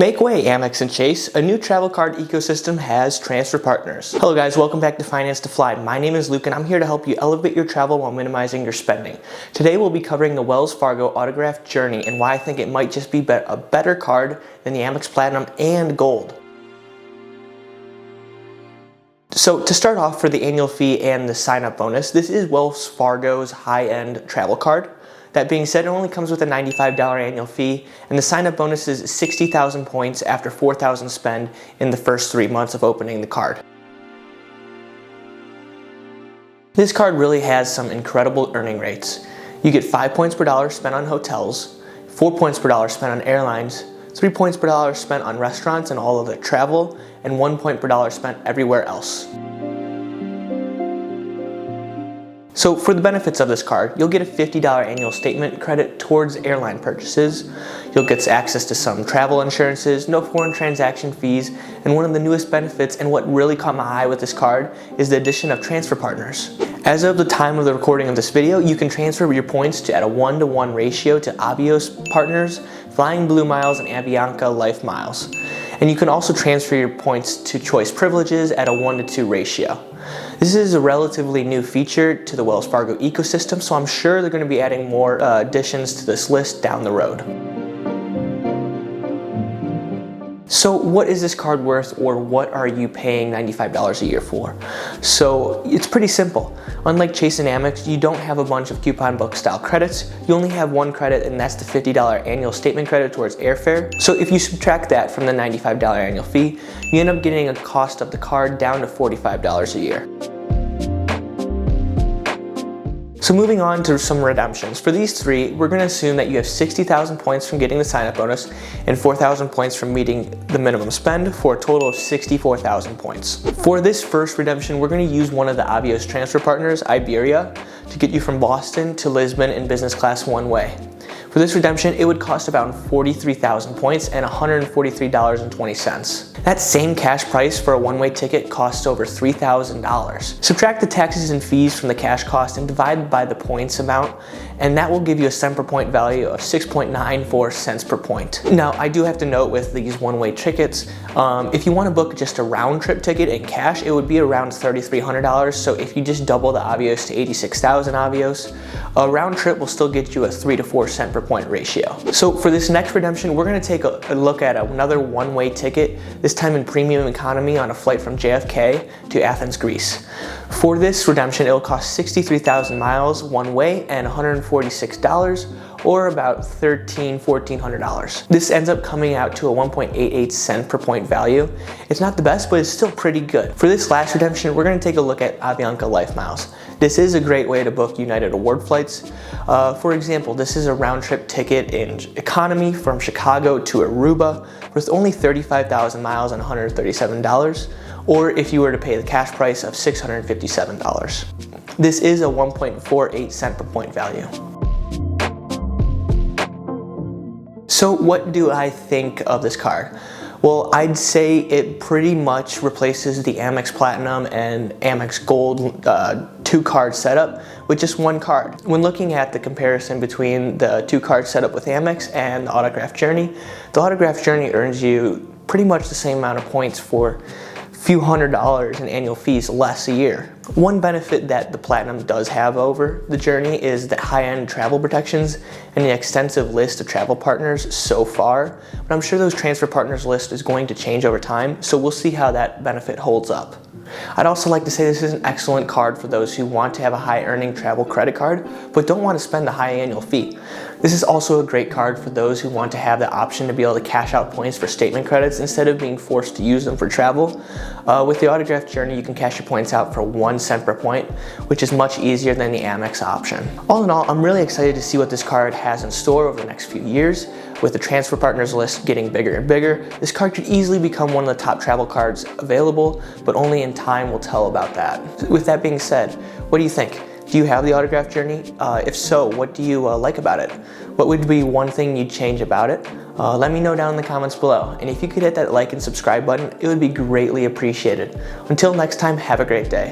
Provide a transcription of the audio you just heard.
Make way, Amex and Chase. A new travel card ecosystem has transfer partners. Hello guys, welcome back to Finance to Fly. My name is Luke and I'm here to help you elevate your travel while minimizing your spending. Today we'll be covering the Wells Fargo Autograph Journey and why I think it might just be a better card than the Amex Platinum and Gold. So to start off, for the annual fee and the sign-up bonus, this is Wells Fargo's high-end travel card. That being said, it only comes with a $95 annual fee, and the sign-up bonus is 60,000 points after 4,000 spend in the first 3 months of opening the card. This card really has some incredible earning rates. You get 5 points per dollar spent on hotels, 4 points per dollar spent on airlines, 3 points per dollar spent on restaurants and all of the travel, and 1 point per dollar spent everywhere else. So for the benefits of this card, you'll get a $50 annual statement credit towards airline purchases. You'll get access to some travel insurances, no foreign transaction fees, and one of the newest benefits and what really caught my eye with this card is the addition of transfer partners. As of the time of the recording of this video, you can transfer your points at a 1-to-1 ratio to Avios partners, Flying Blue Miles, and Avianca Life Miles. And you can also transfer your points to Choice Privileges at a 1-to-2 ratio. This is a relatively new feature to the Wells Fargo ecosystem, so I'm sure they're going to be adding more additions to this list down the road. So what is this card worth, or what are you paying $95 a year for? So it's pretty simple. Unlike Chase and Amex, you don't have a bunch of coupon book style credits. You only have one credit, and that's the $50 annual statement credit towards airfare. So if you subtract that from the $95 annual fee, you end up getting a cost of the card down to $45 a year. So moving on to some redemptions. For these three, we're going to assume that you have 60,000 points from getting the sign-up bonus and 4,000 points from meeting the minimum spend for a total of 64,000 points. For this first redemption, we're going to use one of the Avios transfer partners, Iberia, to get you from Boston to Lisbon in business class one way. For this redemption, it would cost about 43,000 points and $143.20. That same cash price for a one-way ticket costs over $3,000. Subtract the taxes and fees from the cash cost and divide by the points amount, and that will give you a cent per point value of 6.94 cents per point. Now, I do have to note with these one-way tickets, if you want to book just a round-trip ticket in cash, it would be around $3,300. So if you just double the Avios to 86,000 Avios, a round trip will still get you a 3 to 4 cent per point ratio. So for this next redemption, we're going to take a look at another one-way ticket, this time in premium economy on a flight from JFK to Athens, Greece. For this redemption, it will cost 63,000 miles one way and $146, or about $1,400. This ends up coming out to a 1.88 cent per point value. It's not the best, but it's still pretty good. For this last redemption, we're going to take a look at Avianca Life Miles. This is a great way to book United Award flights. For example, this is a round-trip ticket in economy from Chicago to Aruba with only 35,000 miles and $137, or if you were to pay the cash price of $657. This is a 1.48 cent per point value. So what do I think of this card? Well, I'd say it pretty much replaces the Amex Platinum and Amex Gold two-card setup with just one card. When looking at the comparison between the two-card setup with Amex and the Autograph Journey, the Autograph Journey earns you pretty much the same amount of points for few $100s in annual fees less a year. One benefit that the Platinum does have over the Journey is the high-end travel protections and the extensive list of travel partners so far, but I'm sure those transfer partners list is going to change over time, so we'll see how that benefit holds up. I'd also like to say this is an excellent card for those who want to have a high-earning travel credit card but don't want to spend a high annual fee. This is also a great card for those who want to have the option to be able to cash out points for statement credits instead of being forced to use them for travel. With the Autograph Journey, you can cash your points out for 1 cent per point, which is much easier than the Amex option. All in all, I'm really excited to see what this card has in store over the next few years. With the transfer partners list getting bigger and bigger, this card could easily become one of the top travel cards available, but only in time will tell about that. With that being said, what do you think? Do you have the Autograph Journey? If so, what do you like about it? What would be one thing you'd change about it? Let me know down in the comments below. And if you could hit that like and subscribe button, it would be greatly appreciated. Until next time, have a great day.